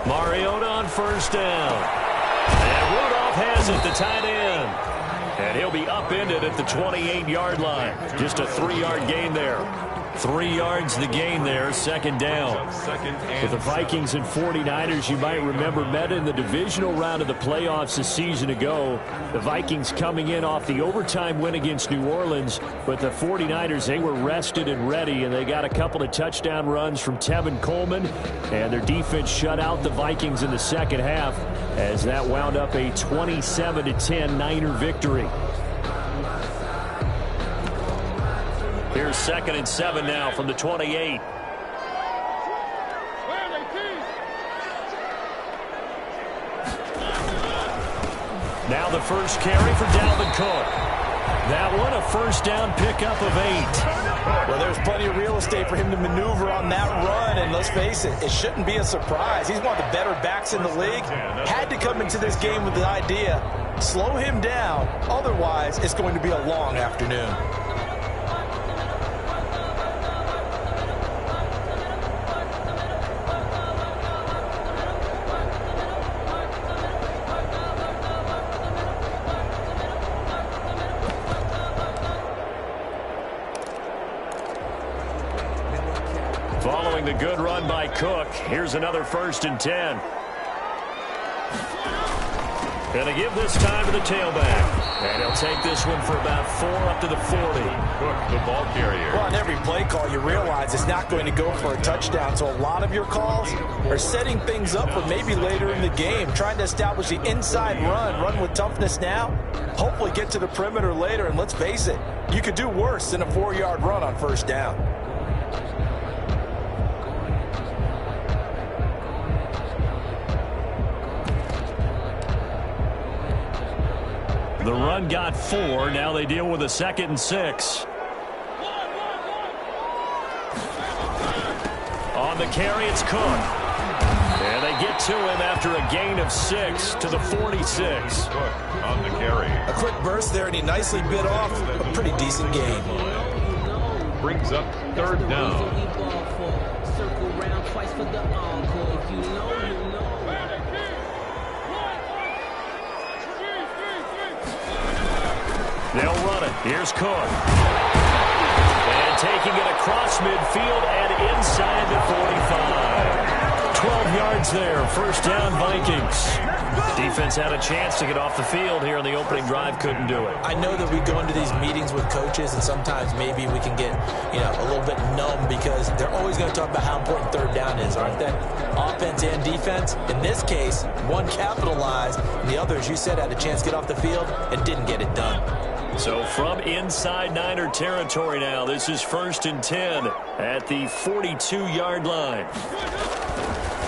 Mariota on first down. And Rudolph has it, the tight end. And he'll be upended at the 28-yard line. Just a 3-yard gain there. 3 yards the gain there, second down. With the Vikings and 49ers, you might remember, met in the divisional round of the playoffs a season ago. The Vikings coming in off the overtime win against New Orleans, but the 49ers, they were rested and ready, and they got a couple of touchdown runs from Tevin Coleman, and their defense shut out the Vikings in the second half as that wound up a 27-10 Niner victory. Here's 2nd and 7 now from the 28. Now the first carry for Dalvin Cook. That one a first down pickup of 8. Well, there's plenty of real estate for him to maneuver on that run, and let's face it, it shouldn't be a surprise. He's one of the better backs in the league. Had to come into this game with the idea, slow him down, otherwise it's going to be a long afternoon. Following the good run by Cook, here's another 1st and 10. Going to give this time to the tailback. And he'll take this one for about 4 up to the 40. Cook, the ball carrier. Well, on every play call, you realize it's not going to go for a touchdown. So a lot of your calls are setting things up for maybe later in the game, trying to establish the inside run with toughness now, hopefully get to the perimeter later. And let's face it, you could do worse than a 4-yard run on first down. The run got 4. Now they deal with a 2nd and 6. On the carry, it's Cook. And they get to him after a gain of 6 to the 46. Cook on the carry. A quick burst there, and he nicely bit off a pretty decent gain. Brings up 3rd down. They'll run it. Here's Cook. And taking it across midfield and inside the 45. 12 yards there. First down, Vikings. Defense had a chance to get off the field here on the opening drive. Couldn't do it. I know that we go into these meetings with coaches, and sometimes maybe we can get, a little bit numb because they're always going to talk about how important 3rd down is, aren't they? Offense and defense. In this case, one capitalized, and the other, as you said, had a chance to get off the field and didn't get it done. So from inside Niner territory now, this is 1st and 10 at the 42-yard line.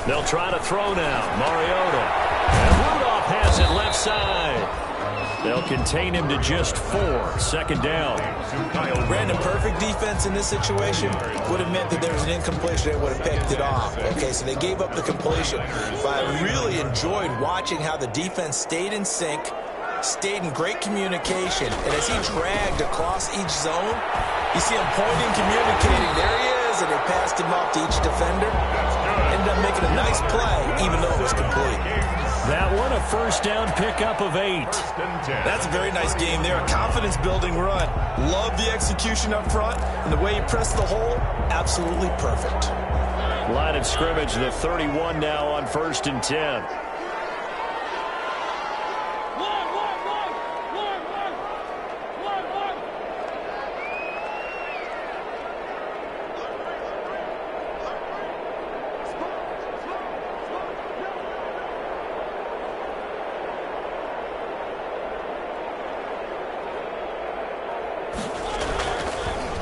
They'll try to throw now. Mariota. And Rudolph has it left side. They'll contain him to just 4. 2nd down. Brandon, perfect defense in this situation would have meant that there was an incompletion. They would have picked it off. Okay, so they gave up the completion. But I really enjoyed watching how the defense stayed in sync, stayed in great communication, and as he dragged across each zone, you see him pointing, communicating. There he is, and they passed him off to each defender. Ended up making a nice play, even though it was complete. That one a first down pickup of 8. That's a very nice game there, a confidence-building run. Love the execution up front, and the way he pressed the hole, absolutely perfect. Line of scrimmage, the 31 now on 1st and 10.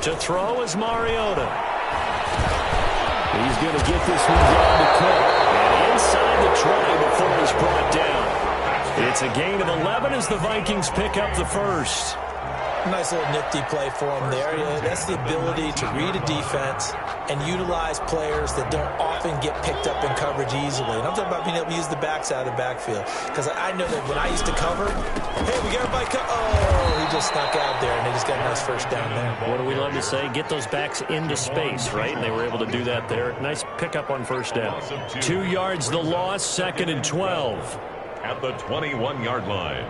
To throw is Mariota. He's going to get this one down to Cook. And inside the 20 before he's brought down. It's a gain of 11 as the Vikings pick up the first. Nice little nifty play for him there. Yeah, that's the ability to read a defense and utilize players that don't often get picked up in coverage easily. And I'm talking about being able to use the backside of the backfield. Because I know that when I used to cover, hey, we got everybody oh, he just snuck out there, and they just got a nice first down there. What do we love to say? Get those backs into space, right? And they were able to do that there. Nice pickup on first down. 2 yards the loss, 2nd and 12. At the 21-yard line.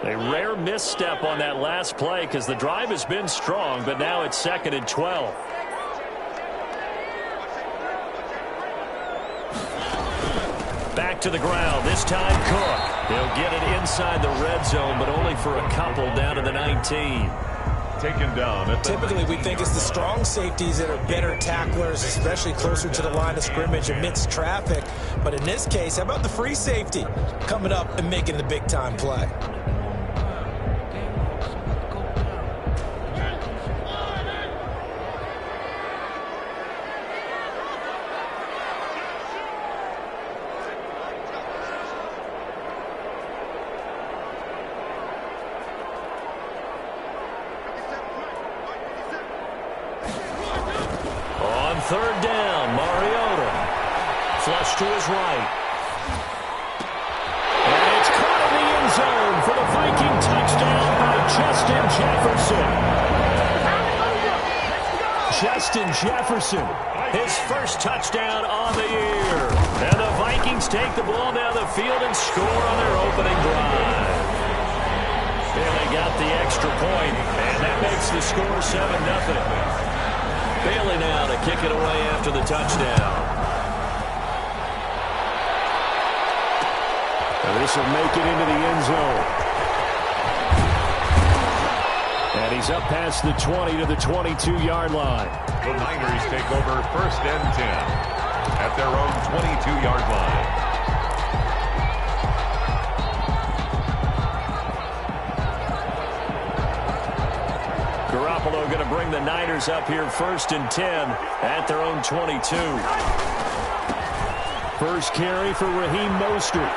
A rare misstep on that last play because the drive has been strong, but now it's 2nd and 12. Back to the ground. This time Cook. He'll get it inside the red zone, but only for a couple down to the 19. Taken down at the Typically, we think it's the strong safeties that are better tacklers, especially closer to the line of scrimmage amidst traffic. But in this case, how about the free safety coming up and making the big-time play? Third down, Mariota. Flush to his right. And it's caught in the end zone for the Viking touchdown by Justin Jefferson. Justin Jefferson, his first touchdown on the year. And the Vikings take the ball down the field and score on their opening drive. And they got the extra point, and that makes the score 7-0. Bailey now to kick it away after the touchdown. And this will make it into the end zone. And he's up past the 20 to the 22-yard line. The Niners take over 1st and 10 at their own 22-yard line. Garoppolo going to bring the Niners up here 1st and 10 at their own 22. First carry for Raheem Mostert.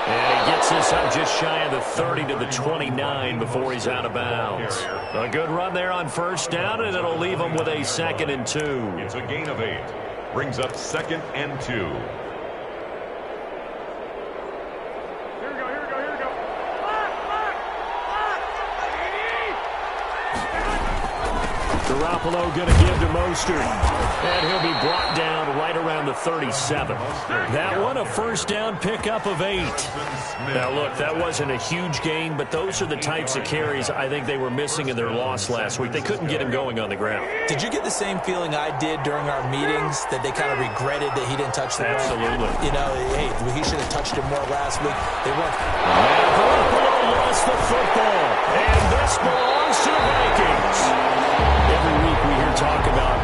And he gets this up just shy of the 30 to the 29 before he's out of bounds. A good run there on first down, and it'll leave him with a 2nd and 2. It's a gain of 8. Brings up 2nd and 2. Garoppolo going to give to Mostert. And he'll be brought down right around the 37. That one a first down pickup of 8. Now, look, that wasn't a huge gain, but those are the types of carries I think they were missing in their loss last week. They couldn't get him going on the ground. Did you get the same feeling I did during our meetings, that they kind of regretted that he didn't touch the ball? Absolutely. You know, hey, he should have touched it more last week. They weren't. Garoppolo lost the football, and this belongs to the Vikings. Every week we hear talk about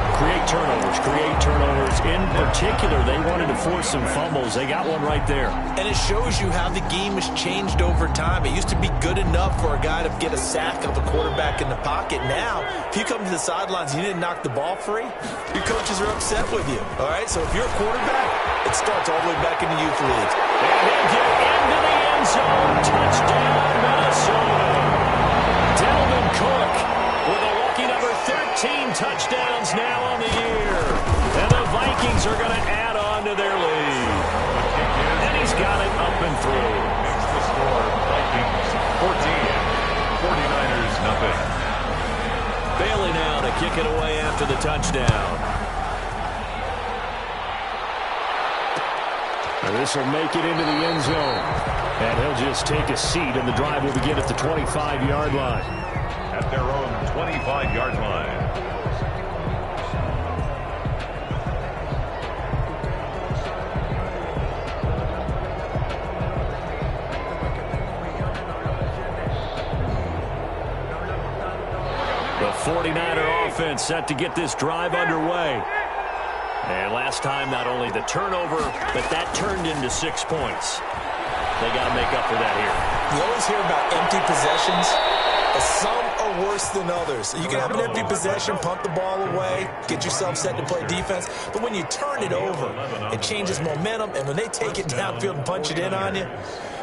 create turnovers. In particular, they wanted to force some fumbles. They got one right there. And it shows you how the game has changed over time. It used to be good enough for a guy to get a sack of a quarterback in the pocket. Now, if you come to the sidelines and you didn't knock the ball free, your coaches are upset with you. All right? So if you're a quarterback, it starts all the way back in the youth leagues. And he'll get into the end zone. Touchdown, Minnesota. Dalvin Cook with a lucky number 13 touchdowns now on the year. And the Vikings are going to add on to their lead. And he's got it up and through. It's the score. Vikings 14. 49ers nothing. Bailey now to kick it away after the touchdown. And this will make it into the end zone. And he'll just take a seat, and the drive will begin at the 25-yard line. At their own 25-yard line. The 49er offense set to get this drive underway. And last time, not only the turnover, but that turned into 6 points. They got to make up for that here. You always hear about empty possessions. Some are worse than others. You can have an empty possession, punt the ball away, get yourself set to play defense. But when you turn it over, it changes momentum. And when they take it downfield and punch it in on you,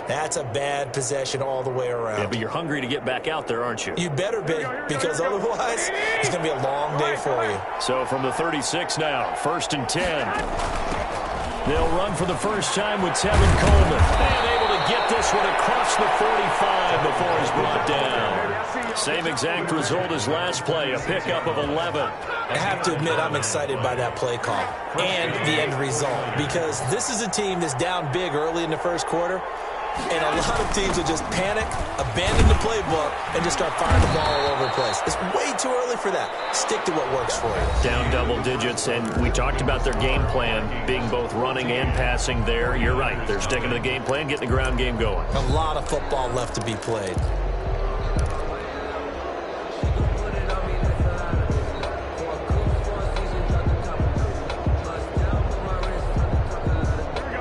that's a bad possession all the way around. Yeah, but you're hungry to get back out there, aren't you? You better be, because otherwise it's going to be a long day for you. So from the 36 now, 1st and 10. They'll run for the first time with Tevin Coleman. And able to get this one across the 45 before he's brought down. Same exact result as last play, a pickup of 11. I have to admit I'm excited by that play call and the end result, because this is a team that's down big early in the first quarter. And a lot of teams will just panic, abandon the playbook, and just start firing the ball all over the place. It's way too early for that. Stick to what works for you. Down double digits, and we talked about their game plan being both running and passing there. You're right. They're sticking to the game plan, getting the ground game going. A lot of football left to be played.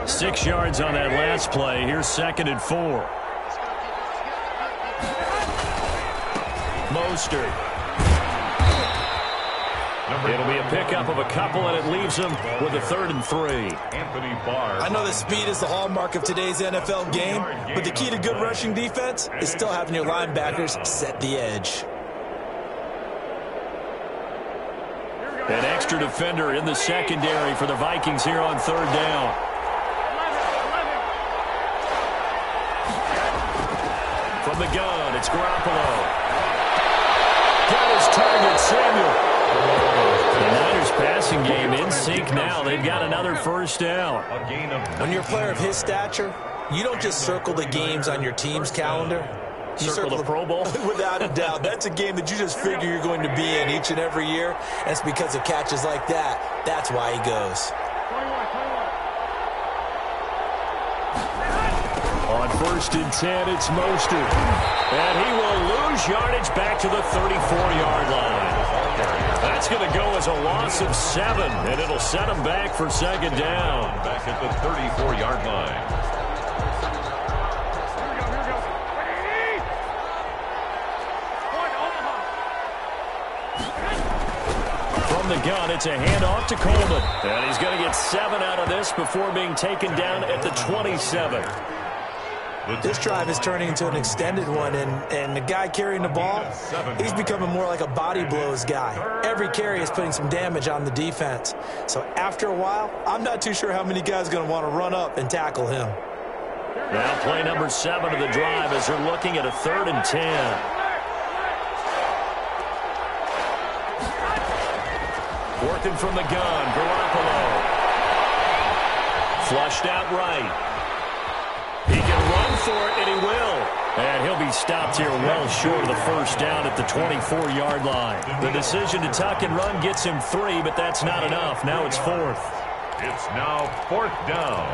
Six yards on that last play. Here's 2nd and 4. Mostert. It'll be a pickup of a couple, and it leaves him with a 3rd and 3. Anthony Barr. I know that speed is the hallmark of today's NFL game, but the key to good rushing defense is still having your linebackers set the edge. An extra defender in the secondary for the Vikings here on 3rd down. From the gun, it's Garoppolo. Got his target, Samuel. The Niners passing game in sync now. They've got another first down. When you're a player of his stature, you don't just circle the games on your team's calendar. You circle the Pro Bowl? Without a doubt. That's a game that you just figure you're going to be in each and every year. And it's because of catches like that. That's why he goes. On 1st and 10, it's Mostert. And he will lose yardage back to the 34-yard line. That's going to go as a loss of 7, and it'll set him back for 2nd down. Back at the 34-yard line. From the gun, it's a handoff to Coleman. And he's going to get 7 out of this before being taken down at the 27. This drive is turning into an extended one, and the guy carrying the ball, he's becoming more like a body blows guy. Every carry is putting some damage on the defense. So after a while, I'm not too sure how many guys are going to want to run up and tackle him. Now play number 7 of the drive as they're looking at a 3rd and 10. Working from the gun, Garoppolo. Flushed out right. He can run for it, and he will. And he'll be stopped here well short of the first down at the 24-yard line. The decision to tuck and run gets him 3, but that's not enough. Now it's 4th. It's now 4th down.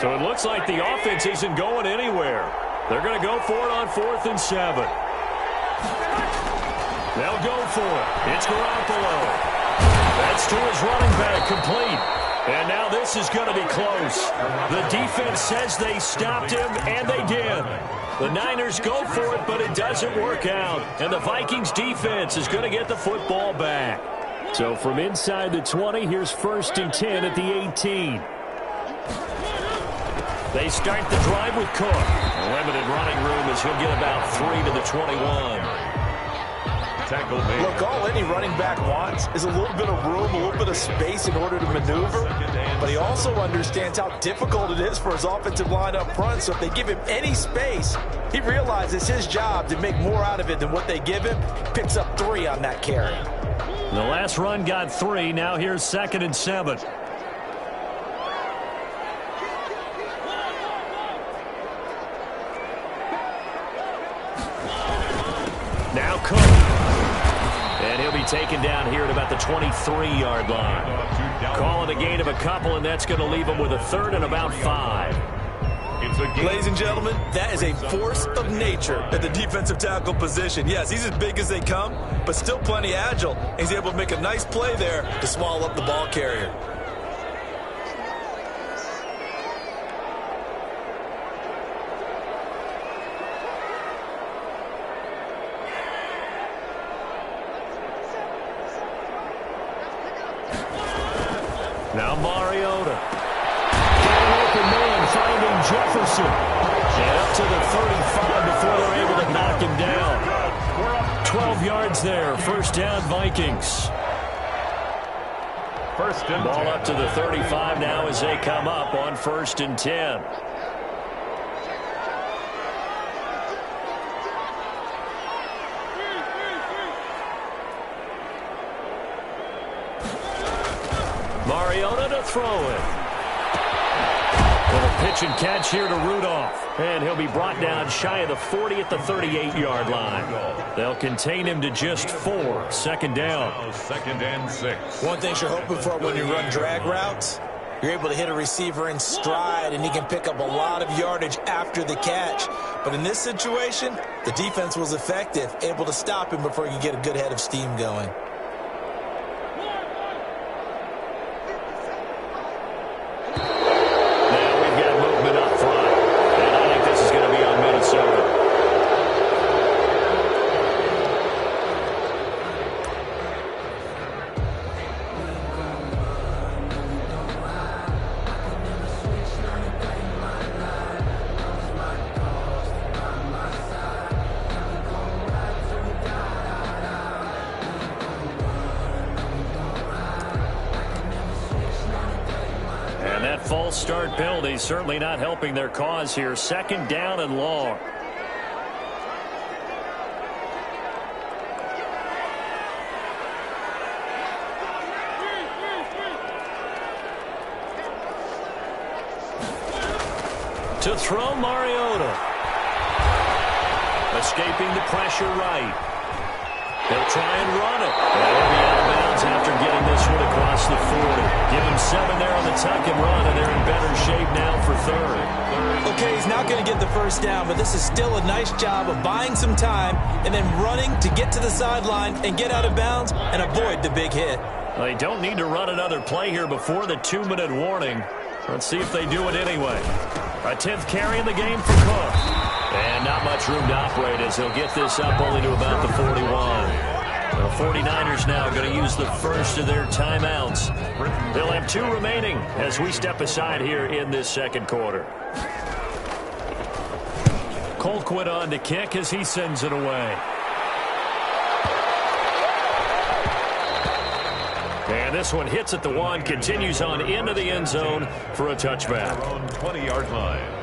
So it looks like the offense isn't going anywhere. They're going to go for it on 4th and 7. They'll go for it. It's Garoppolo. That's to his running back, complete. And now this is going to be close. The defense says they stopped him, and they did. The Niners go for it, but it doesn't work out. And the Vikings defense is going to get the football back. So from inside the 20, here's 1st and 10 at the 18. They start the drive with Cook. A limited running room as he'll get about 3 to the 21. Look, all any running back wants is a little bit of room, a little bit of space in order to maneuver. But he also understands how difficult it is for his offensive line up front. So if they give him any space, he realizes his job to make more out of it than what they give him. Picks up 3 on that carry. The last run got 3. Now here's 2nd and 7. Now Cook. And he'll be taken down here at about the 23-yard line. Calling a gain of a couple, and that's going to leave him with a 3rd and about 5. Ladies and gentlemen, that is a force of nature at the defensive tackle position. Yes, he's as big as they come, but still plenty agile. He's able to make a nice play there to swallow up the ball carrier. Now Mariota. Got an open man finding Jefferson. And up to the 35 before they're able to knock him down. 12 yards there. First down, Vikings. First and 10. Ball up to the 35 now as they come up on 1st and 10. Mariota to throw it. And a pitch and catch here to Rudolph. And he'll be brought down shy of the 40 at the 38-yard line. They'll contain him to just 4. Second down. Second and 6. One thing you're hoping for when you run drag routes, you're able to hit a receiver in stride, and he can pick up a lot of yardage after the catch. But in this situation, the defense was effective, able to stop him before he could get a good head of steam going. False start penalty certainly not helping their cause here. Second down and long. To throw, Mariota. Escaping the pressure right. They'll try and run it. They'll be out of bounds after getting this one across the 40. Give him 7 there on the tuck and run, and they're in better shape now for 3rd. Okay, he's not going to get the first down, but this is still a nice job of buying some time and then running to get to the sideline and get out of bounds and avoid the big hit. They don't need to run another play here before the 2-minute warning. Let's see if they do it anyway. A 10th carry in the game for Cook. And not much room to operate as he'll get this up only to about the 41. The 49ers now going to use the first of their timeouts. They'll have 2 remaining as we step aside here in this second quarter. Colquitt on to kick as he sends it away. And this one hits at the 1, continues on into the end zone for a touchback. 20-yard line.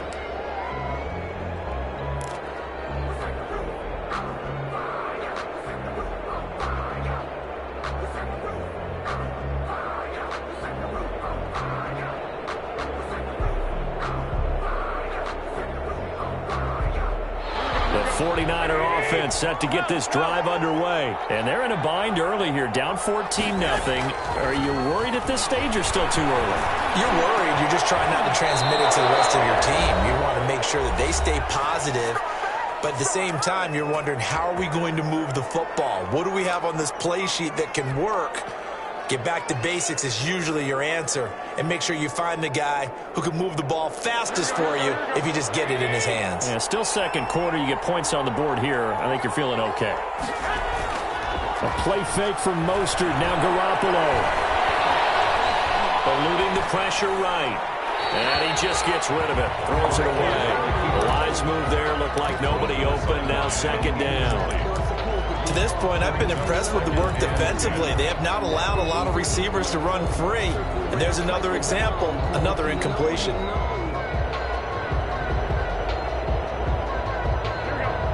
The 49er offense set to get this drive underway. And they're in a bind early here, down 14-0. Are you worried at this stage or still too early? You're worried. You're just trying not to transmit it to the rest of your team. You want to make sure that they stay positive. But at the same time, you're wondering, how are we going to move the football? What do we have on this play sheet that can work? Get back to basics is usually your answer. And make sure you find the guy who can move the ball fastest for you if you just get it in his hands. Yeah, still second quarter. You get points on the board here. I think you're feeling okay. A play fake from Mostert. Now Garoppolo. Eluding the pressure right. And he just gets rid of it. Throws it away. The lines move there. Look like nobody open. Now second down. To this point, I've been impressed with the work defensively. They have not allowed a lot of receivers to run free. And there's another example, another incompletion.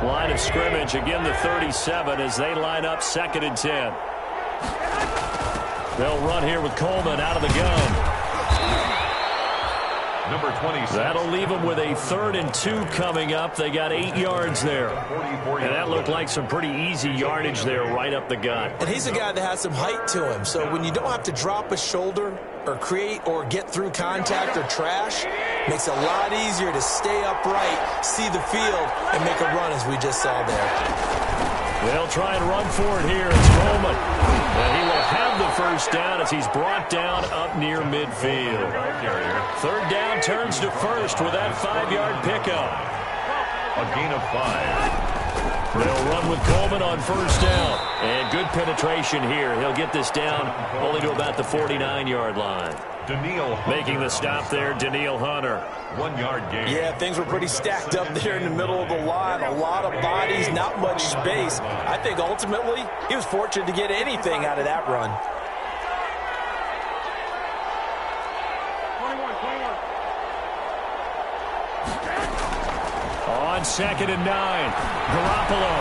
Line of scrimmage, again the 37 as they line up 2nd and 10. They'll run here with Coleman out of the gun. Number 26. That'll leave them with a 3rd and 2 coming up. They got 8 yards there. And that looked like some pretty easy yardage there right up the gut. And he's a guy that has some height to him. So when you don't have to drop a shoulder or create or get through contact or trash, makes it a lot easier to stay upright, see the field, and make a run as we just saw there. They'll try and run for it here. It's Coleman. And he will have the first down as he's brought down up near midfield. 3rd down turns to 1st with that 5-yard pickup. A gain of 5. They'll run with Coleman on 1st down. And good penetration here. He'll get this down only to about the 49-yard line. Making the stop there, Danielle Hunter. 1 yard gain. Yeah, things were pretty stacked up there in the middle of the line. A lot of bodies, not much space. I think ultimately he was fortunate to get anything out of that run. On 2nd and 9, Garoppolo.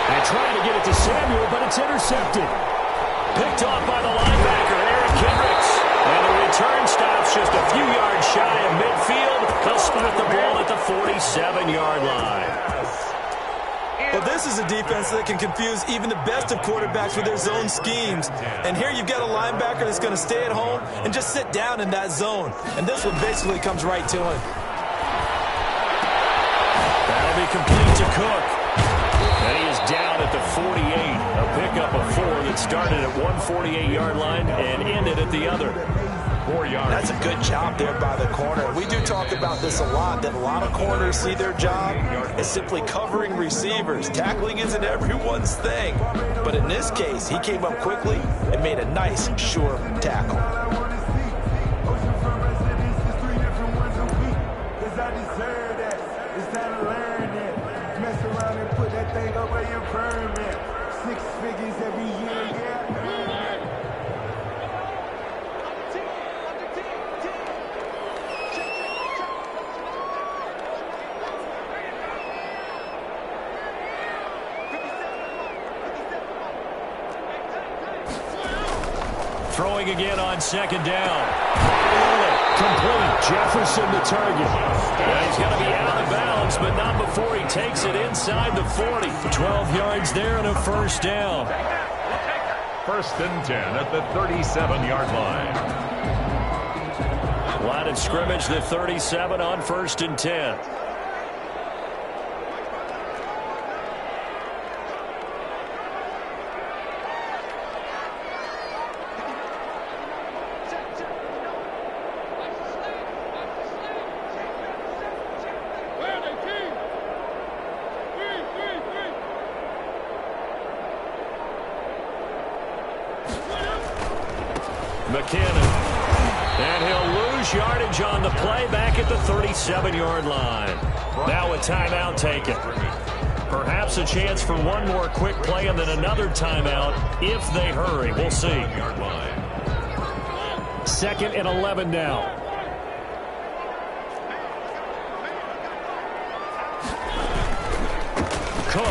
They're trying to get it to Samuel, but it's intercepted. Picked off by the linebacker, Eric Kendricks. And the return stops just a few yards shy of midfield. They'll spot the ball at the 47-yard line. Well, this is a defense that can confuse even the best of quarterbacks with their zone schemes. And here you've got a linebacker that's going to stay at home and just sit down in that zone. And this one basically comes right to him. That'll be complete to Cook. And he is down at the 48. A pickup of 4 that started at one 48-yard line and ended at the other. 4 yards. That's a good job there by the corner. We do talk about this a lot, that a lot of corners see their job as simply covering receivers. Tackling isn't everyone's thing. But in this case, he came up quickly and made a nice, sure tackle. Throwing again on 2nd down. Complete. Jefferson the target. Well, he's going to be out of bounds, but not before he takes it inside the 40. 12 yards there and a first down. 1st and 10 at the 37-yard line. Line of scrimmage, the 37 on 1st and 10. McKinnon. And he'll lose yardage on the play back at the 37-yard line. Now a timeout taken. Perhaps a chance for one more quick play and then another timeout if they hurry. We'll see. 2nd and 11 now. Cook.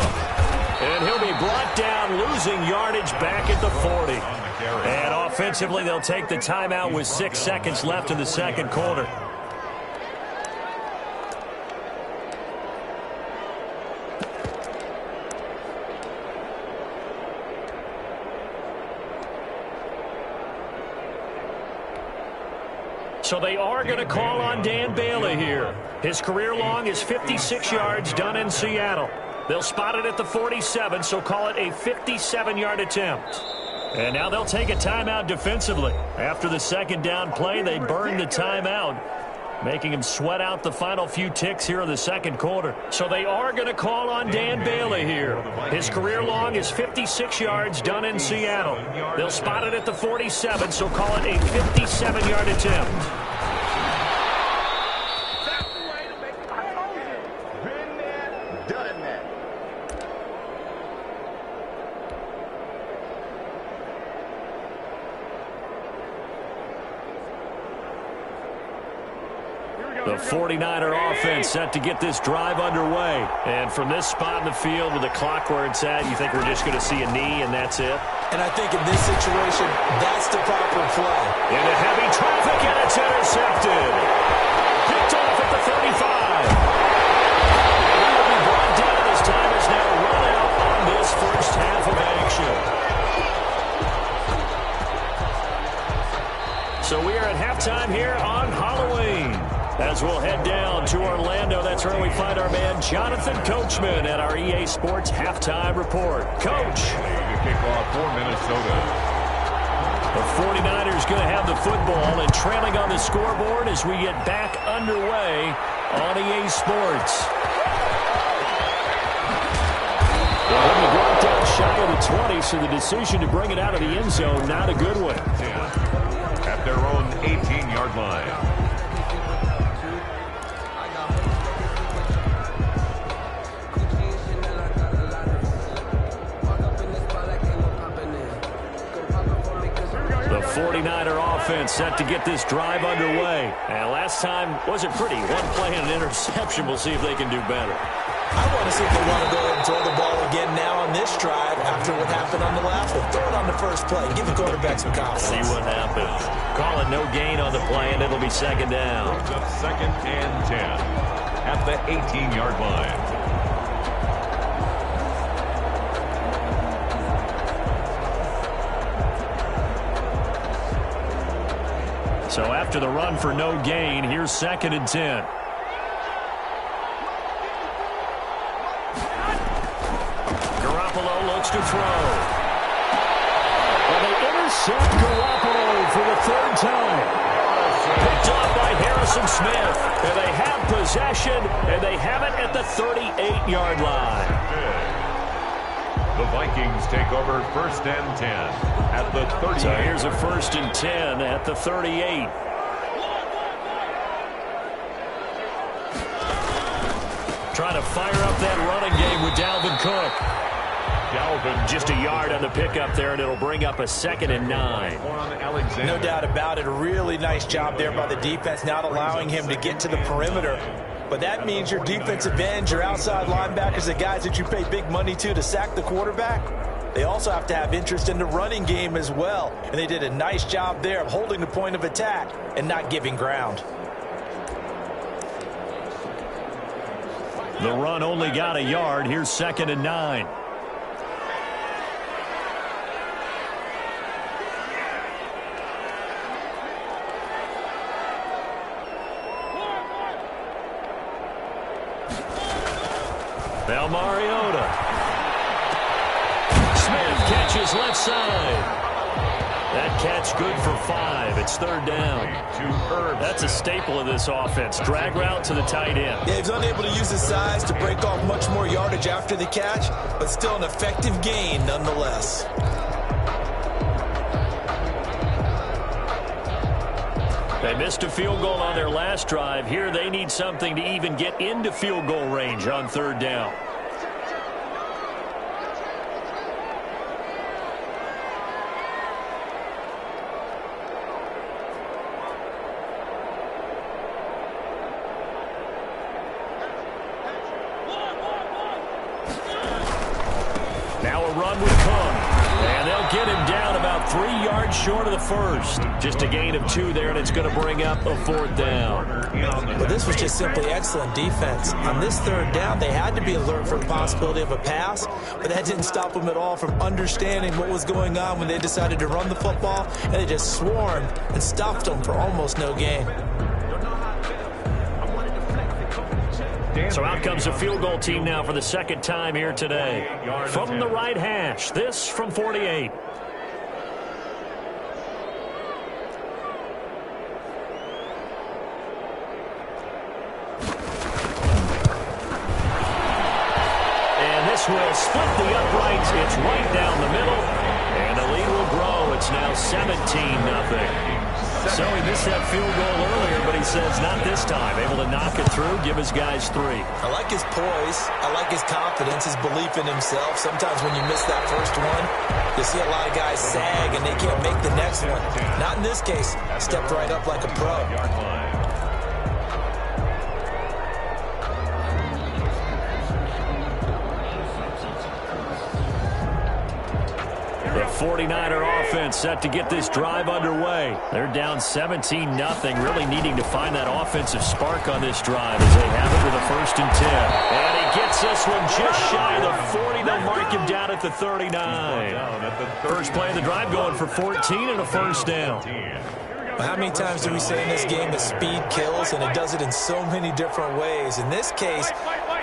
And he'll be brought down, losing yardage back at the 40. And offensively, they'll take the timeout with 6 seconds left in the second quarter. So they are going to call on Dan Bailey here. His career long is 56 yards done in Seattle. They'll spot it at the 47, so call it a 57-yard attempt. And now they'll take a timeout defensively. After the 2nd down play, they burned the timeout, making him sweat out the final few ticks here in the second quarter. So they are going to call on Dan Bailey here. His career long is 56 yards done in Seattle. They'll spot it at the 47, so call it a 57-yard attempt. The 49er offense set to get this drive underway. And from this spot in the field with the clock where it's at, you think we're just going to see a knee and that's it? And I think in this situation, that's the proper play. Into heavy traffic, and it's intercepted. Picked off at the 35. And he will be brought down as time is now run out on this first half of action. So we are at halftime here on Halloween. As we'll head down to Orlando, that's where we find our man Jonathan Coachman at our EA Sports Halftime Report. Coach. The kickoff for Minnesota. The 49ers going to have the football and trailing on the scoreboard as we get back underway on EA Sports. He'll be brought down shy of the 20, so the decision to bring it out of the end zone, not a good one. 10 at their own 18-yard line. The 49er offense set to get this drive underway. And last time wasn't pretty. One play and an interception. We'll see if they can do better. I want to see if they want to go ahead and throw the ball again now on this drive after what happened on the last one. Throw it on the first play. Give the quarterback some confidence. See what happens. Call it no gain on the play, and it'll be second down. It's up 2nd and 10 at the 18-yard line. So after the run for no gain, here's 2nd and 10. Garoppolo looks to throw. And they intercept Garoppolo for the 3rd time. Picked off by Harrison Smith. And they have possession, and they have it at the 38-yard line. The Vikings take over 1st and 10 at the 38. So here's a 1st and 10 at the 38. Trying to fire up that running game with Dalvin Cook. Dalvin Just a yard on the pickup there, and it'll bring up a 2nd and 9. No doubt about it. A really nice job there by the defense, not allowing him to get to the perimeter. But that means your defensive ends, your outside linebackers, the guys that you pay big money to sack the quarterback, they also have to have interest in the running game as well. And they did a nice job there of holding the point of attack and not giving ground. The run only got a yard. Here's 2nd and 9. Now Mariota. Smith catches left side. That catch good for 5. It's 3rd down. That's a staple of this offense. Drag route to the tight end. Yeah, he's unable to use his size to break off much more yardage after the catch, but still an effective gain nonetheless. They missed a field goal on their last drive. Here they need something to even get into field goal range on 3rd down. Now a run with Cook. And they'll get him down about 3 yards short of the first. Just a gain of 2 there, and it's going to bring up a 4th down. But this was just simply excellent defense. On this 3rd down, they had to be alert for the possibility of a pass, but that didn't stop them at all from understanding what was going on when they decided to run the football, and they just swarmed and stopped them for almost no gain. So out comes a field goal team now for the 2nd time here today. From the right hash, this from 48. And this will split the uprights. It's right down the middle. And the lead will grow. It's now 17-0. So he missed that field goal earlier, but he says not this time. Able to knock it through, give his guys 3. I like his poise. I like his confidence, his belief in himself. Sometimes when you miss that first one, you see a lot of guys sag and they can't make the next one. Not in this case. Stepped right up like a pro. The 49er offense set to get this drive underway. They're down 17-0, really needing to find that offensive spark on this drive as they have it with a 1st and 10. And he gets this one just shy of the 40. They'll mark him down at the 39. First play of the drive going for 14 and a 1st down. How many times do we say in this game that speed kills, and it does it in so many different ways? In this case,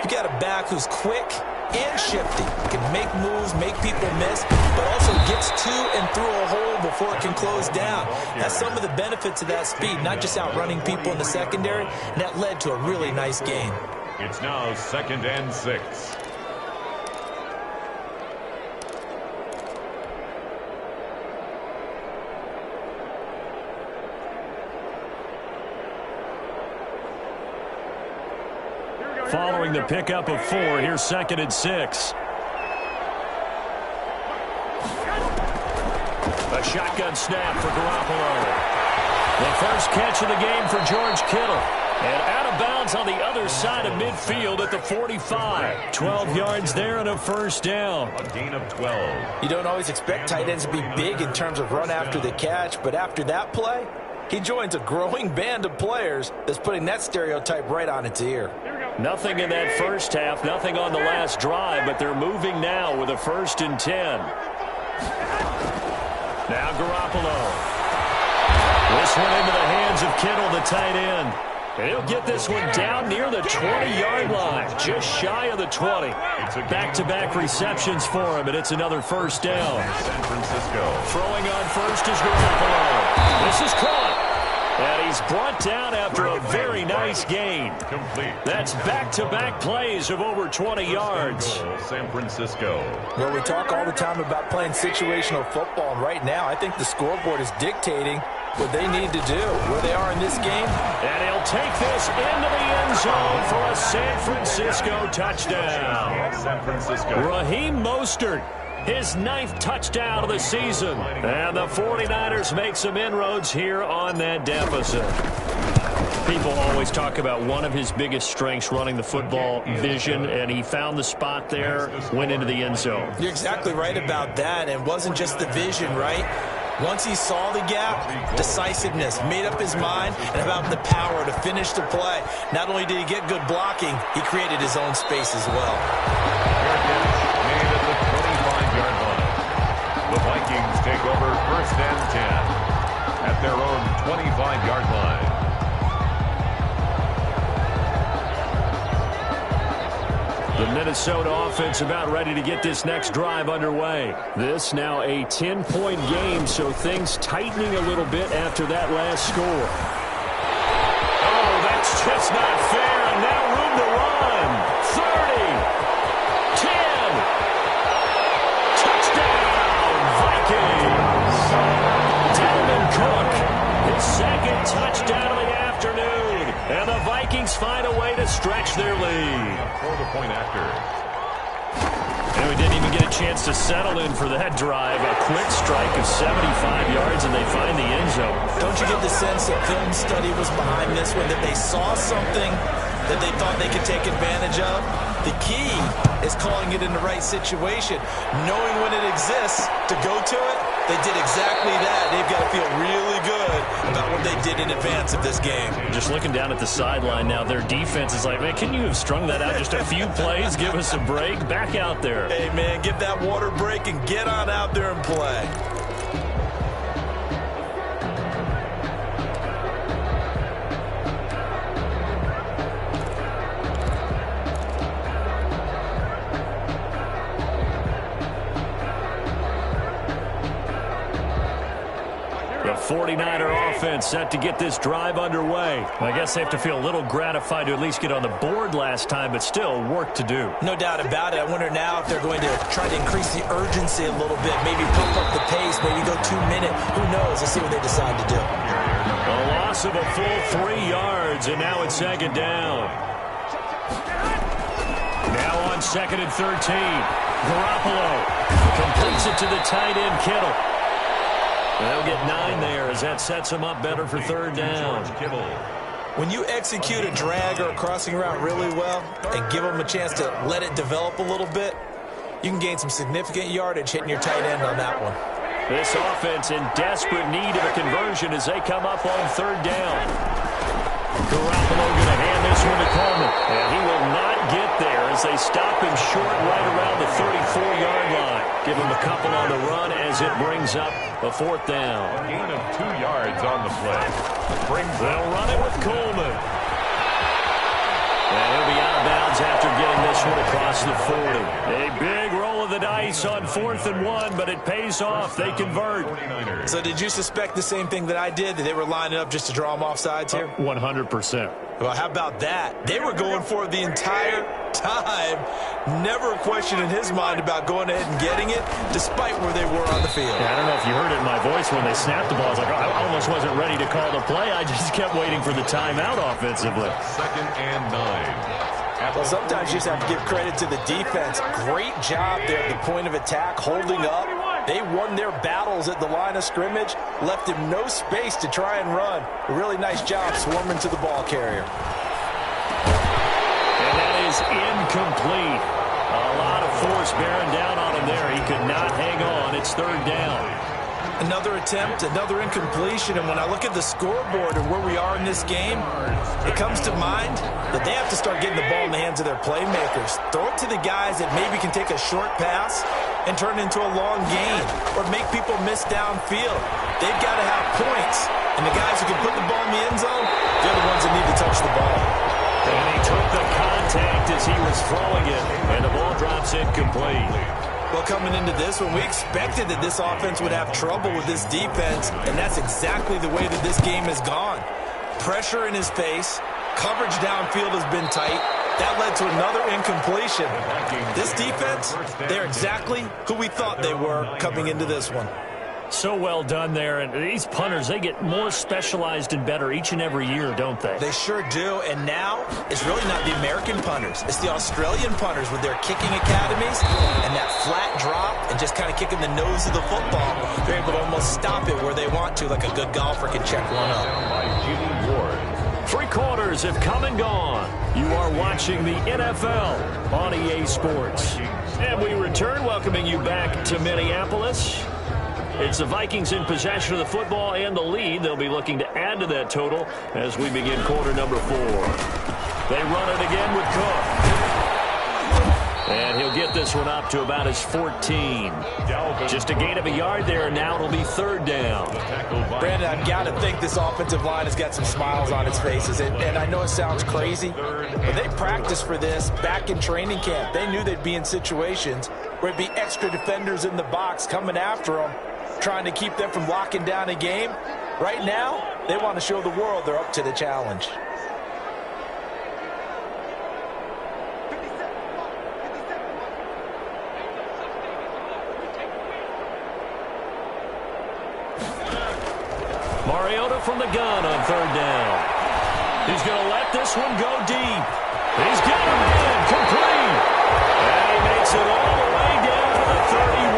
you got a back who's quick and shifty. Can make moves, make people miss, but also gets to and through a hole before it can close down. That's some of the benefits of that speed, not just outrunning people in the secondary, and that led to a really nice gain. It's now 2nd and 6. following the pickup of 4. Here's 2nd and 6. A shotgun snap for Garoppolo. The first catch of the game for George Kittle. And out of bounds on the other side of midfield at the 45. 12 yards there and a first down. A gain of 12. You don't always expect tight ends to be big in terms of run after the catch, but after that play, he joins a growing band of players that's putting that stereotype right on its ear. Nothing in that first half, nothing on the last drive, but they're moving now with a 1st and 10. Now Garoppolo. This one into the hands of Kittle, the tight end. And he'll get this one down near the 20-yard line, just shy of the 20. Back-to-back receptions for him, and it's another first down. San Francisco. Throwing on first is Garoppolo. This is caught. And he's brought down after a very nice gain. Complete. That's back-to-back plays of over 20 yards. San Francisco. Well, we talk all the time about playing situational football, and right now I think the scoreboard is dictating what they need to do, where they are in this game. And he'll take this into the end zone for a San Francisco touchdown. San Francisco. Raheem Mostert, his 9th touchdown of the season. And the 49ers make some inroads here on that deficit. People always talk about one of his biggest strengths, running the football, vision, and he found the spot there, went into the end zone. You're exactly right about that, and it wasn't just the vision, right? Once he saw the gap, decisiveness, made up his mind, and about the power to finish the play. Not only did he get good blocking, he created his own space as well. Made at the 25-yard line. The Vikings take over 1st and 10 at their own 25-yard line. The Minnesota offense about ready to get this next drive underway. This now a 10-point game, so things tightening a little bit after that last score. Oh, that's just not fair, and now room to run. 30, 10, touchdown, Vikings. Dalvin Cook, his 2nd touchdown of the afternoon, and the Vikings find a way to stretch their lead. For the point after. And we didn't even get a chance to settle in for that drive. A quick strike of 75 yards, and they find the end zone. Don't you get the sense that film study was behind this one, that they saw something that they thought they could take advantage of? The key is calling it in the right situation, knowing when it exists to go to it. They did exactly that. They've got to feel really good about what they did in advance of this game. Just looking down at the sideline now, their defense is like, man, can you have strung that out just a few plays? Give us a break. Back out there. Hey, man, give that water break and get on out there and play. The 49er offense set to get this drive underway. I guess they have to feel a little gratified to at least get on the board last time, but still work to do. No doubt about it. I wonder now if they're going to try to increase the urgency a little bit, maybe pump up the pace, maybe go 2 minute. Who knows? Let's see what they decide to do. A loss of a full 3 yards, and now it's 2nd down. Now on 2nd and 13. Garoppolo completes it to the tight end, Kittle. They'll get 9 there as that sets them up better for 3rd down. When you execute a drag or a crossing route really well and give them a chance to let it develop a little bit, you can gain some significant yardage hitting your tight end on that one. This offense in desperate need of a conversion as they come up on 3rd down. Garoppolo going to hand this one to Coleman. And he will not get there as they stop him short right around the 34-yard line. Give him a couple on the run as it brings up a 4th down. A gain of 2 yards on the play. They'll run it with Coleman. And he'll be out of bounds after getting this one across the 40. A big roll of the dice on 4th and 1, but it pays off. They convert. So did you suspect the same thing that I did, that they were lining up just to draw them off sides here? 100%. Well, how about that? They were going for it the entire time. Never a question in his mind about going ahead and getting it, despite where they were on the field. Yeah, I don't know if you heard it in my voice when they snapped the ball. I was like, I almost wasn't ready to call the play. I just kept waiting for the timeout offensively. 2nd and 9. Well, sometimes you just have to give credit to the defense. Great job there at the point of attack, holding up. They won their battles at the line of scrimmage, left him no space to try and run. A really nice job swarming to the ball carrier. And that is incomplete. A lot of force bearing down on him there. He could not hang on. It's third down. Another attempt, another incompletion, and when I look at the scoreboard and where we are in this game, it comes to mind that they have to start getting the ball in the hands of their playmakers. Throw it to the guys that maybe can take a short pass and turn it into a long gain or make people miss downfield. They've got to have points, and the guys who can put the ball in the end zone, they're the ones that need to touch the ball. And he took the contact as he was throwing it, and the ball drops incomplete. Well, coming into this one, we expected that this offense would have trouble with this defense, and that's exactly the way that this game has gone. Pressure in his face, coverage downfield has been tight. That led to another incompletion. This defense, they're exactly who we thought they were coming into this one. So well done there, and these punters, they get more specialized and better each and every year, don't they? They sure do, and now it's really not the American punters. It's the Australian punters with their kicking academies and that flat drop and just kind of kicking the nose of the football. They're able to almost stop it where they want to, like a good golfer can check one up. Three quarters have come and gone. You are watching the NFL on EA Sports. And we return, welcoming you back to Minneapolis. It's the Vikings in possession of the football and the lead. They'll be looking to add to that total as we begin quarter number 4. They run it again with Cook. And he'll get this one up to about his 14. Just a gain of a yard there, and now it'll be third down. Brandon, I've got to think this offensive line has got some smiles on its faces. And I know it sounds crazy, but they practiced for this back in training camp. They knew they'd be in situations where it'd be extra defenders in the box coming after them, trying to keep them from locking down a game. Right now, they want to show the world they're up to the challenge. Mariota from the gun on third down. He's going to let this one go deep. He's got him in, complete. And he makes it all the way down to the 31.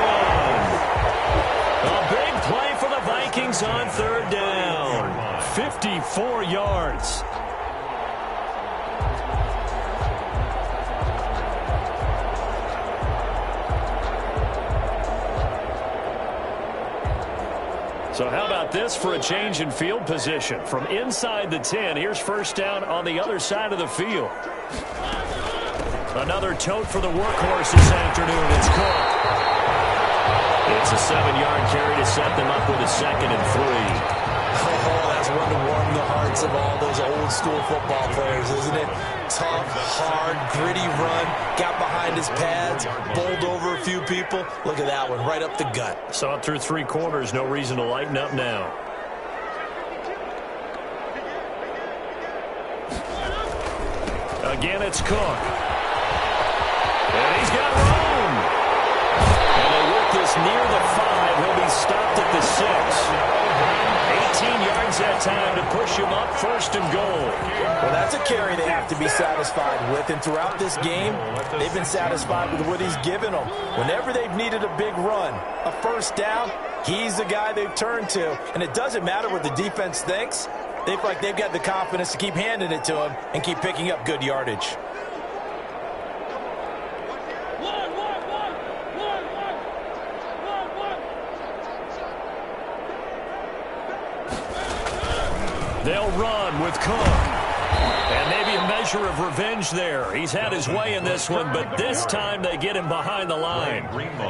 A big play for the Vikings on third down. 54 yards. So how about this for a change in field position? From inside the 10, here's first down on the other side of the field. Another tote for the workhorse this afternoon. It's Cook. It's a 7-yard carry to set them up with a 2nd and 3. Oh, that's one to warm the hearts of all those old-school football players, isn't it? Tough, hard, gritty run, got behind his pads, bowled over a few people. Look at that one, right up the gut. Saw it through 3 quarters, no reason to lighten up now. Again, it's Cook. And he's got room. And they work this near the 5. He'll be stopped at the 6. 18 yards that time to push him up, 1st and goal. Well, that's a carry they have to be satisfied with. And throughout this game, they've been satisfied with what he's given them. Whenever they've needed a big run, a first down, he's the guy they've turned to. And it doesn't matter what the defense thinks. They feel like they've got the confidence to keep handing it to him and keep picking up good yardage. They'll run with Cook. And maybe a measure of revenge there. He's had his way in this one, but this time they get him behind the line.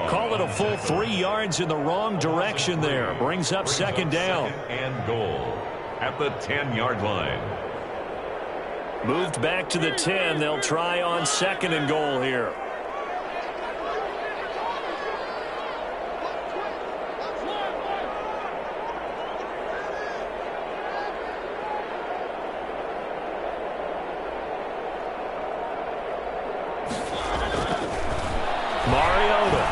Call it a full 3 yards in the wrong direction there. Brings up 2nd down. And goal at the 10-yard line. Moved back to the 10. They'll try on 2nd and goal here. Mariota.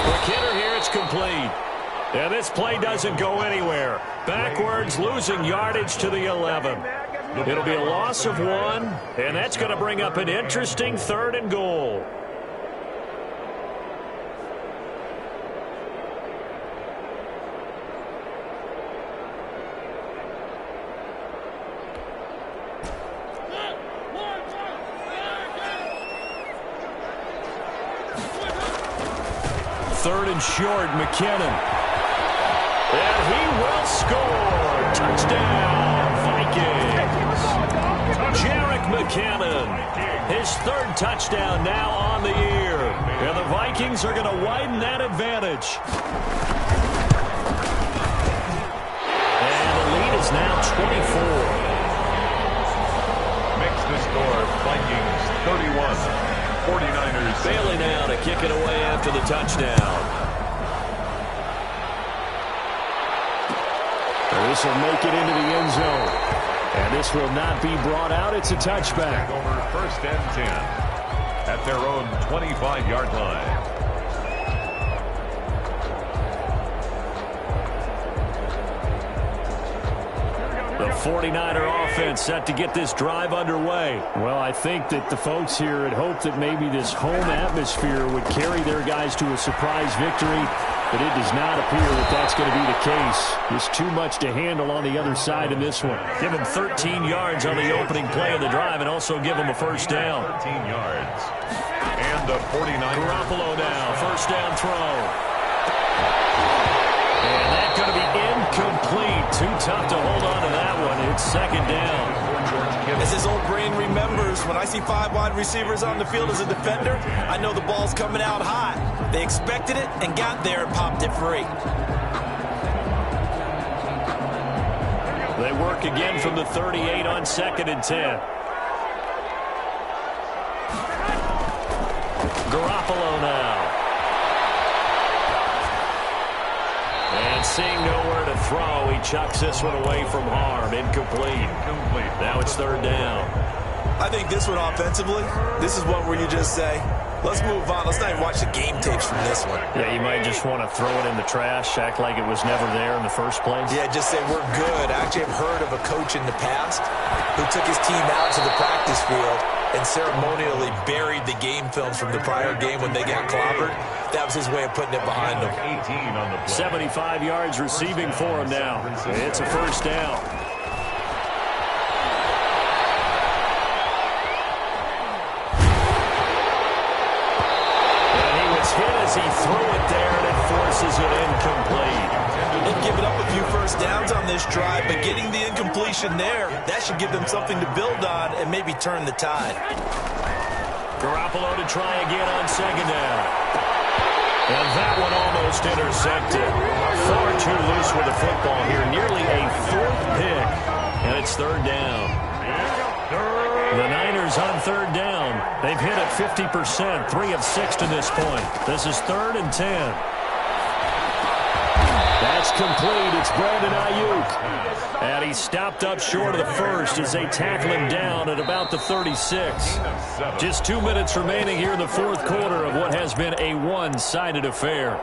Quick hitter here, it's complete. And this play doesn't go anywhere. Backwards, losing yardage to the 11. It'll be a loss of 1, and that's going to bring up an interesting 3rd and goal. Third and short, McKinnon. And he will score. Touchdown, Vikings. Jerick McKinnon. His 3rd touchdown now on the year. And the Vikings are going to widen that advantage. And the lead is now 24. Makes the score Vikings 31. 49ers. Bailey now to kick it away after the touchdown. This will make it into the end zone. And this will not be brought out. It's a touchback. Over 1st and 10 at their own 25-yard line. The 49er offense set to get this drive underway. Well, I think that the folks here had hoped that maybe this home atmosphere would carry their guys to a surprise victory, but it does not appear that that's going to be the case. There's too much to handle on the other side in this one. Give them 13 yards on the opening play of the drive and also give them a first down. 13 yards. And the 49ers. Garoppolo now, first down throw. And that's going to be incomplete. Too tough to hold on to that one. It's 2nd down. As his old brain remembers, when I see 5 wide receivers on the field as a defender, I know the ball's coming out high. They expected it and got there and popped it free. They work again from the 38 on 2nd and 10. Garoppolo now. And seeing nowhere to throw, he chucks this one away from harm. Incomplete. Now it's 3rd down. I think this one offensively, this is one where you just say, let's move on. Let's not even watch the game tapes from this one. Yeah, you might just want to throw it in the trash, act like it was never there in the first place. Yeah, just say we're good. I actually have heard of a coach in the past who took his team out to the practice field and ceremonially buried the game films from the prior game when they got clobbered. That was his way of putting it behind them. 18 on the play. 75 yards receiving for him now. It's a first down. And he was hit as he threw it there, and it forces it incomplete. They've given up a few first downs on this drive, but getting the incompletion there, that should give them something to build on and maybe turn the tide. Garoppolo to try again on 2nd down. And that one almost intercepted. Far too loose with the football here. Nearly a 4th pick. And it's 3rd down. The Niners on 3rd down. They've hit it 50%. 3 of 6 to this point. This is 3rd and 10. That's complete. It's Brandon Ayuk. And he stopped up short of the first as they tackle him down at about the 36. Just 2 minutes remaining here in the 4th quarter of what has been a one-sided affair.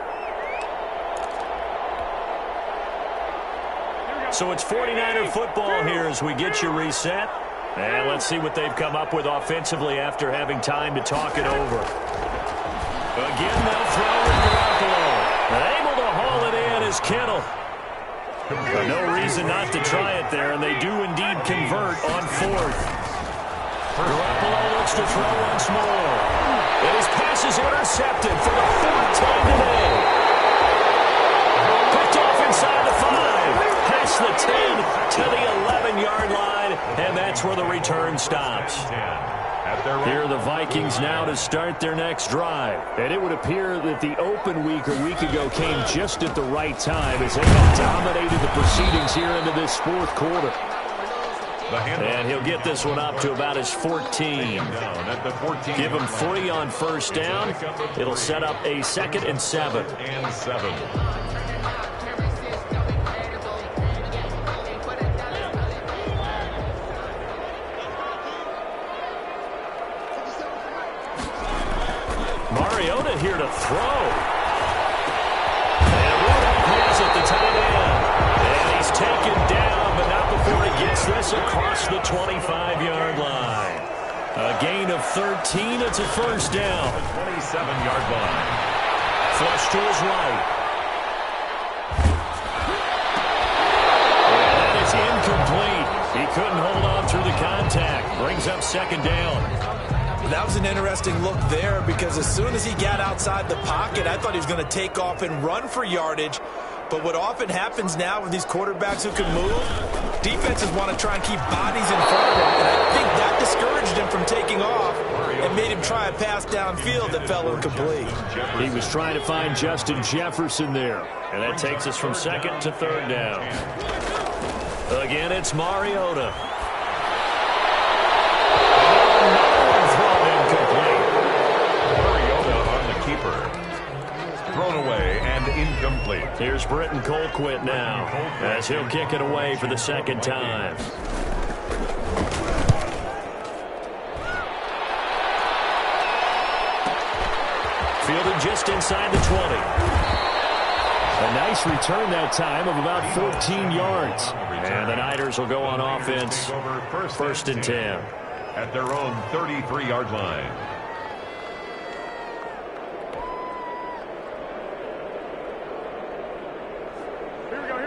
So it's 49er football here as we get you reset. And let's see what they've come up with offensively after having time to talk it over. Again, they'll throw with Garoppolo. Able to haul it in is Kittle. No reason not to try it there, and they do indeed convert on 4th. Garoppolo looks to throw once more. And his pass is intercepted for the 4th time today. Picked off inside the 5. Past the 10 to the 11-yard line, and that's where the return stops. Here are the Vikings now to start their next drive. And it would appear that the open week a week ago came just at the right time as they have dominated the proceedings here into this 4th quarter. And he'll get this one up to about his 14. Give him 3 on first down. It'll set up a 2nd and 7. Mariota here to throw. And Rudolph has it, the tight end. And he's taken down, but not before he gets there pass across the 25-yard line. A gain of 13. It's a first down. 27-yard line. Flush to his right. And that is incomplete. He couldn't hold on through the contact. Brings up second down. That was an interesting look there because as soon as he got outside the pocket, I thought he was going to take off and run for yardage. But what often happens now with these quarterbacks who can move, defenses want to try and keep bodies in front of him. And I think that discouraged him from taking off and made him try a pass downfield that fell incomplete. He was trying to find Justin Jefferson there. And that takes us from second to third down. Again, it's Mariota. Mariota on the keeper. Thrown away and incomplete. Here's Britton Colquitt now as he'll kick it away for the second time. Fielded just inside the 20. A nice return that time of about 14 yards. And the Niners will go on offense. First and 10. At their own 33-yard line.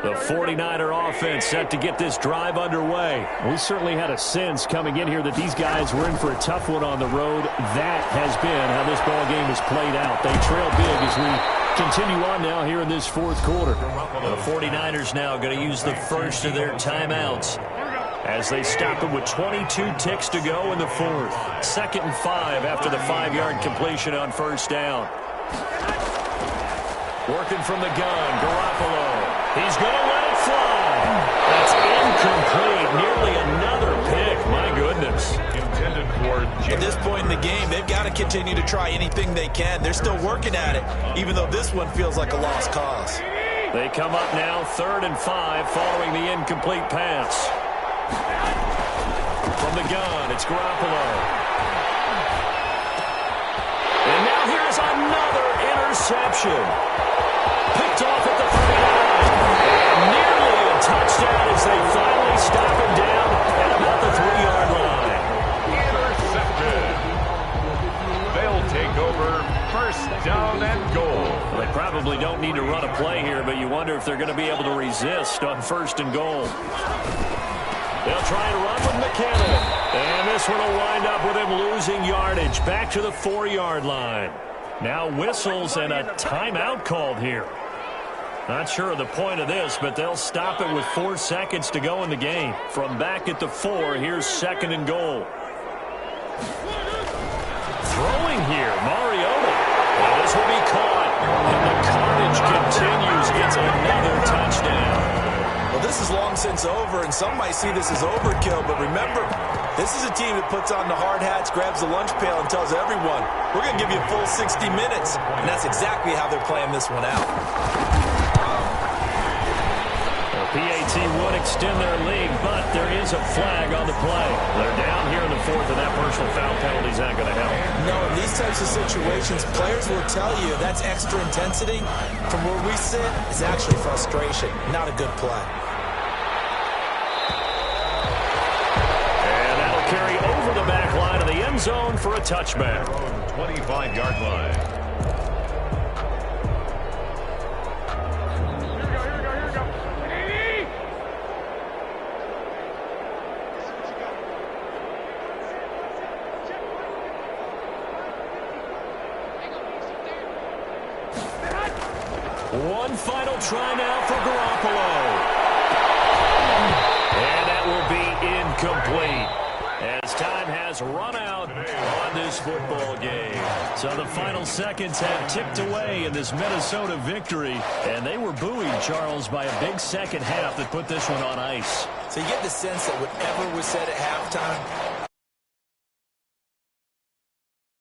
The 49er offense set to get this drive underway. We certainly had a sense coming in here that these guys were in for a tough one on the road. That has been how this ball game has played out. They trail big as we continue on now here in this fourth quarter. The 49ers now going to use the first of their timeouts as they stop it with 22 ticks to go in the fourth. 2nd and 5 after the 5-yard completion on first down. Working from the gun, Garoppolo. He's going to let it fly. That's incomplete. Nearly another pick. My goodness. Intended for At this point in the game, they've got to continue to try anything they can. They're still working at it, even though this one feels like a lost cause. They come up now 3rd and 5 following the incomplete pass. From the gun, it's Garoppolo. And now here's another interception. Picked off at the 39. And nearly a touchdown as they finally stop him down at about the 3-yard line. intercepted. They'll take over first down and goal. Well, they probably don't need to run a play here, but you wonder if they're going to be able to resist on 1st and goal. They'll try to run with McKinnon. And this one will wind up with him losing yardage. Back to the 4-yard line. Now whistles and a timeout called here. Not sure of the point of this, but they'll stop it with 4 seconds to go in the game. From back at the 4, here's 2nd and goal. Throwing here, Mariota. Well, this will be caught. And the carnage continues. It's another touchdown. Well, this is long since over, and some might see this as overkill, but remember, this is a team that puts on the hard hats, grabs the lunch pail, and tells everyone, we're going to give you a full 60 minutes. And that's exactly how they're playing this one out. The PAT would extend their lead, but there is a flag on the play. They're down here in the 4th, and that personal foul penalty is not going to help. No, in these types of situations, players will tell you that's extra intensity. From where we sit, it's actually frustration, not a good play. Carry over the back line of the end zone for a touchback. 25-yard line. One final try now for Garoppolo. And that will be incomplete. As time has run out on this football game. So the final seconds have ticked away in this Minnesota victory. And they were buoyed, Charles, by a big second half that put this one on ice. So you get the sense that whatever was said at halftime,